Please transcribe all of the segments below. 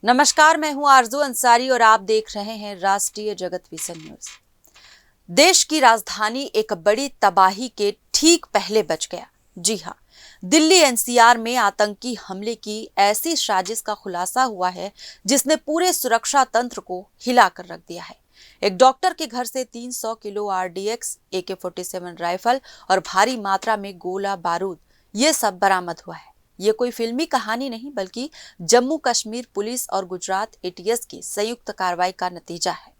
नमस्कार, मैं हूं आरजू अंसारी और आप देख रहे हैं राष्ट्रीय जगत विज़न न्यूज। देश की राजधानी एक बड़ी तबाही के ठीक पहले बच गया। जी हां, दिल्ली एनसीआर में आतंकी हमले की ऐसी साजिश का खुलासा हुआ है जिसने पूरे सुरक्षा तंत्र को हिलाकर रख दिया है। एक डॉक्टर के घर से 300 किलो आरडीएक्स, AK-47 राइफल और भारी मात्रा में गोला बारूद, ये सब बरामद हुआ है। ये कोई फिल्मी कहानी नहीं बल्कि जम्मू कश्मीर पुलिस और गुजरात ATS की संयुक्त कार्रवाई का नतीजा है।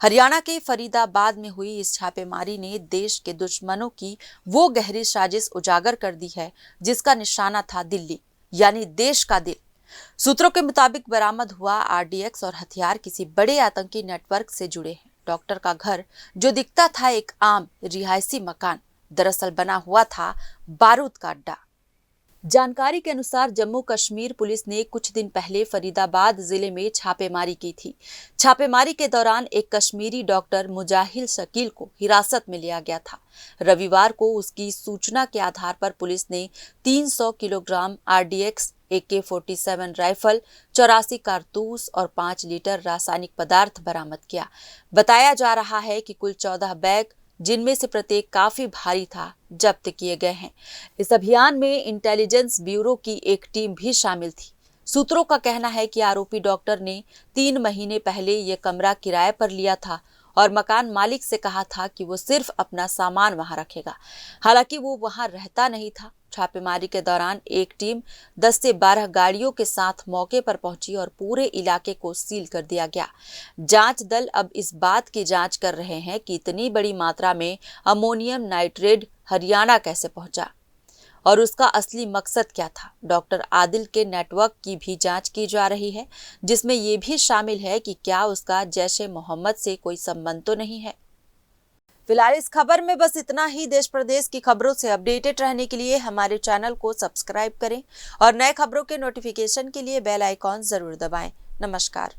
हरियाणा के फरीदाबाद में हुई इस छापेमारी ने देश के दुश्मनों की वो गहरी साजिश उजागर कर दी है जिसका निशाना था दिल्ली, यानी देश का दिल। सूत्रों के मुताबिक बरामद हुआ आरडीएक्स और हथियार किसी बड़े आतंकी नेटवर्क से जुड़े हैं। डॉक्टर का घर, जो दिखता था एक आम रिहायशी मकान, दरअसल बना हुआ था बारूद का अड्डा। जानकारी के अनुसार जम्मू कश्मीर पुलिस ने कुछ दिन पहले फरीदाबाद जिले में छापेमारी की थी। छापेमारी के दौरान एक कश्मीरी डॉक्टर मुजाहिल शकील को हिरासत में लिया गया था। रविवार को उसकी सूचना के आधार पर पुलिस ने 300 किलोग्राम आरडीएक्स, AK-47 राइफल, 84 कारतूस और 5 लीटर रासायनिक पदार्थ बरामद किया। बताया जा रहा है कि कुल 14 बैग, जिनमें से प्रत्येक काफी भारी था, जब्त किए गए हैं। इस अभियान में इंटेलिजेंस ब्यूरो की एक टीम भी शामिल थी। सूत्रों का कहना है कि आरोपी डॉक्टर ने 3 महीने पहले ये कमरा किराए पर लिया था और मकान मालिक से कहा था कि वो सिर्फ अपना सामान वहां रखेगा। हालांकि वो वहां रहता नहीं था। छापेमारी के दौरान एक टीम 10 से 12 गाड़ियों के साथ मौके पर पहुंची और पूरे इलाके को सील कर दिया गया। जांच दल अब इस बात की जांच कर रहे हैं कि इतनी बड़ी मात्रा में अमोनियम नाइट्रेट हरियाणा कैसे पहुंचा और उसका असली मकसद क्या था। डॉक्टर आदिल के नेटवर्क की भी जांच की जा रही है, जिसमें यह भी शामिल है कि क्या उसका जैश-ए मोहम्मद से कोई संबंध तो नहीं है। फिलहाल इस खबर में बस इतना ही। देश प्रदेश की खबरों से अपडेटेड रहने के लिए हमारे चैनल को सब्सक्राइब करें और नए खबरों के नोटिफिकेशन के लिए बेल आइकॉन जरूर दबाएं। नमस्कार।